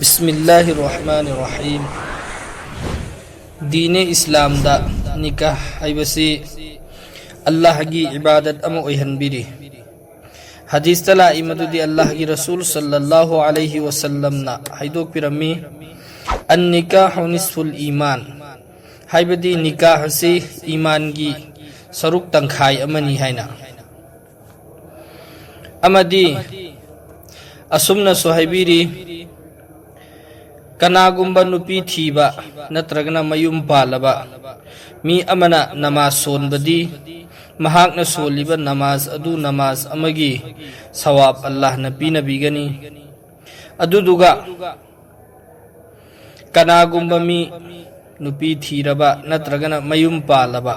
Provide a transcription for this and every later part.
बिस्मिल्लाहिर्रहमानिर्रहीम दीन इस्लामदा निकाह हाइबसी अल्लाह की इबादत अम ओहनबिरी हदीस तला इमदुदी अल्लाह की रसूल सल्लल्लाहु अलैहि वसल्लम ना हाइदोक पिरमी अन निकाह निस्फुल ईमान हाइबदी निकाह से ईमान की सरुक तंखाई अमनी हाइना अमदी असुमना सुहाइबिरी कनागुंबा नुपी थीबा नत्रगना मयुम पालबा मी अमना नमाज सोनबदी महाकना सोलिबा नमाज अदु नमाज अमगी सवाब अल्लाह नबी नबीगनी अदुदुगा कनागुंबा मी नुपी थीरबा नत्रगना मयुम पालबा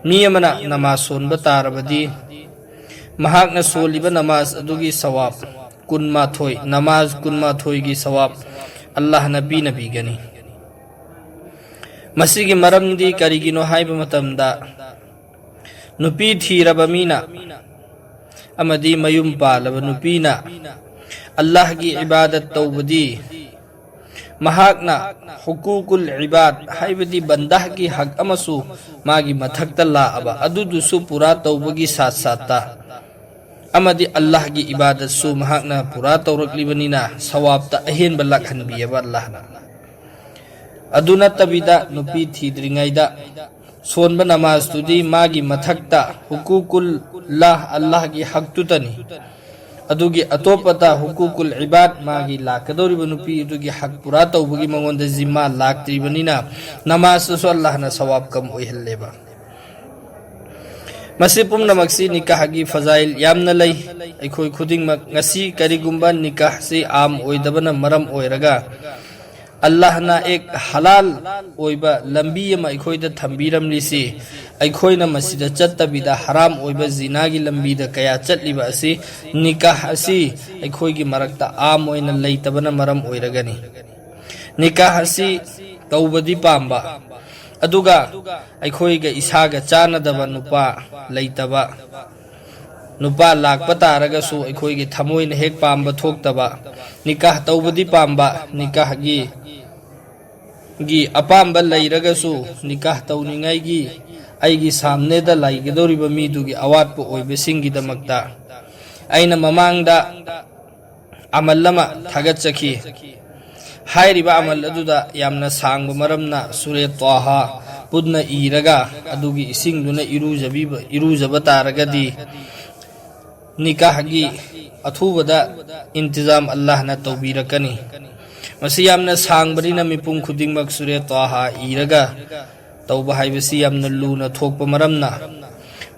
मी अमना नमाज सोनबा तारबदी महाकना सोलिबा नमाज अदुगी सवाब कुन्माथोय नमाज कुन्माथोय की सवाब अल्लाह नबी नबीगनी मसीगी मरमदी करिगिनो हाइब मतमदा नुपी थीरब मीना अमदी मयुम पालब नुपीना अल्लाह की इबादत तौबदी महाकना हुकूकुल इबाद हाइबदी बंदा की हक अमसु मागी मथक्ता लाअबा अदुदुसु पुरा तौबगी साथ साथा अमदी अल्लाह की इबादत सु महाकना पुरा तौरकलिबनिना सवाबता अहेन बलखनबियबा अल्लाहना अदुना तबिदा नुपी थीद्रिंगाइदा सोनबा नमाज तुदी मागी मथक्ता हुकूकुल लाह अल्लाह की हक तुतनी अदुगी अतोपता हुकूकुल इबाद मागी लाकदोरिबा नुपी अदुगी हक पुरा तौबगी मंगोंदा जिम्मा लाक्त्रिबनिना नमाज सु अल्लाहना सवाब कम ओइहल्लेबा मसी पुमनमक्सी निकाहगी फजाइल यामना लई अखोय खुदिंगमक ngasi करिगुंबा निकाह से आम ओइदबना मरम ओइरगा अल्लाह ना एक हलाल ओइबा लंबी अमा अखोयदा थंबीरमलिसी अखोयना मसीदा चत्तबिदा हराम ओइबा जिनागी लंबीदा कया चटलिबा असि निकाह असि अखोयगी मरकता आम ओइना लैतबना मरम ओइरगनी निकाह असि तौबदी पांबा अदुगा अखोयगा इसागा चानदबा नुपा लैतबा नुपा लाकपा तारगसु अखोयगी थमोयना हेक पांबा थोक्तबा निकाह तौबदी पांबा निकाहगी अपाम्बा लैरगसु निकाह तौनिंगाइगी आइगी सामनेदा लाइगदोरिबा मीदुगी अवाटपा ओइबसिंगिदमक्ता अइना ममांगदा अमल अमा थागतचखी हाइरिबा अमल अदुदा यामना सांगबा मरमना सूरे त्वाहा पुदना इरगा अदुगी इसिंगदुना इरुजबा तारगदी निकाहगी अथुबदा इंतजाम अल्लाह ना तौबीरकनी मसी यामना सांगबरिना मिपुंग खुदिंगमक सूरे त्वाहा इरगा तौबा हाइबसी यामना लूना थोकपा मरमना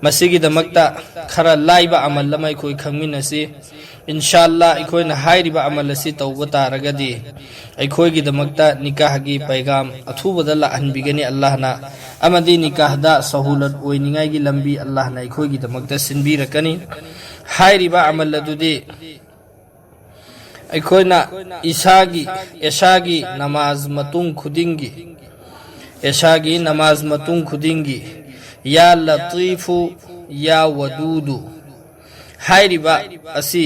मसीगिदमक्ता खरा लाइबा अमल अमा अखोय खंगमिनसी इंशाअल्लाह अखोयना हाइरिबा अमल असि तौबा तारगदी अखोयगिदमक्ता निकाहगी पैगाम अथुबदा लाहनबिगनी अल्लाहना अमदी निकाहदा सहूलत ओइनिंगाइगी लंबी अल्लाहना अखोयगिदमक्ता सिनबिरकनी हाइरिबा अमल अदुदी अखोयना एसागी नमाज मतुंग खुदिंगी या लतीफु या वदूदु हाइरिबा असि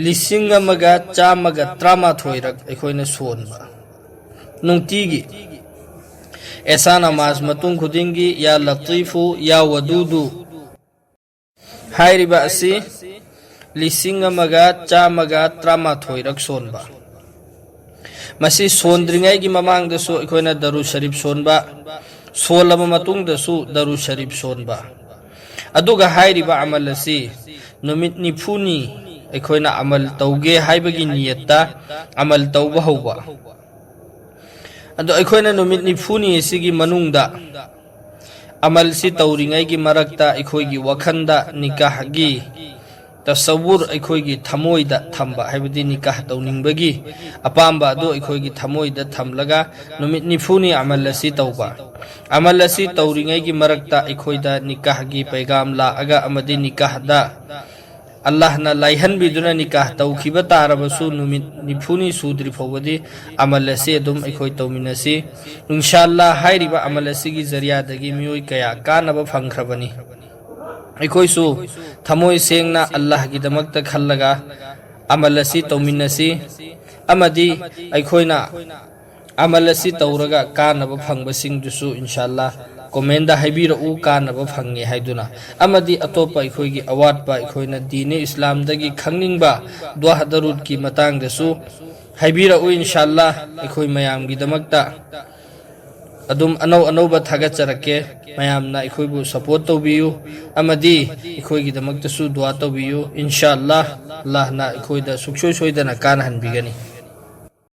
लिसिंग अमगा चामगा त्रामाथोइरक अखोयना सोनबा नुंगतीगी ऐसा नमाज मतुंग खुदिंगी या लतीफु या वदूदु हाइरिबा असि लिसिंग अमगा चामगा त्रामाथोइरक सोनबा मसी सोनद्रिंगाई की ममांगदसु अखोयना दरु शरीफ सोनबा सोलबा मतुंगदसु दरु शरीफ सोनबा अदुगा हाइरिबा अमल असि नुमित निफुनी अखोयना अमल तौगे हाइबगी नियत्ता अमल तौबा हौबा अदो अखोयना नुमित निफुनी सिगी मनुंगदा अमल सि तौरिंगाई की मरकता अखोयगी वखंदा निकाहगी तसव्वुर अखोयगी थमोइदा थंबा हाइबदी निकाह तौनिंगबगी अपाम्बा अदो अखोयगी थमोइदा थमलगा नुमित निफुनी अमल असि तौबा अमल असि तौरिंगाई की मरकता अखोयदा निकाहगी पैगाम लाअगा अमदी निकाहदा अल्लाह ना लैहनबिदुना निकाह तौखिबा तारबसु नुमित निफुनी सूद्रि फौबदी अमल असि अदुम अखोय तौमिनसी इंशाअल्लाह हाइरिबा अमल असिगी जरियादगी मियोय कया कानबा फंखरबनी अखोयसु थमोय सेंगना अल्लाह की दमकता खल्लगा अमल असि तौमिनसी amadi aikoina amalasi tauraga kanaba phangbasingdusu inshallah comment da haibira u kanaba phangni haiduna amadi atopa aikoigi awatpa aikoina dine islam dagi khangningba dua darut ki matang dasu haibira u inshallah aikoi mayam gi damakta adum anau thaga charake mayamna ikhoibu support tobiyu amadi ikhoigi damakta su dua tobiyu inshallah allah na ikhoida suksoi soidana kan hanbigani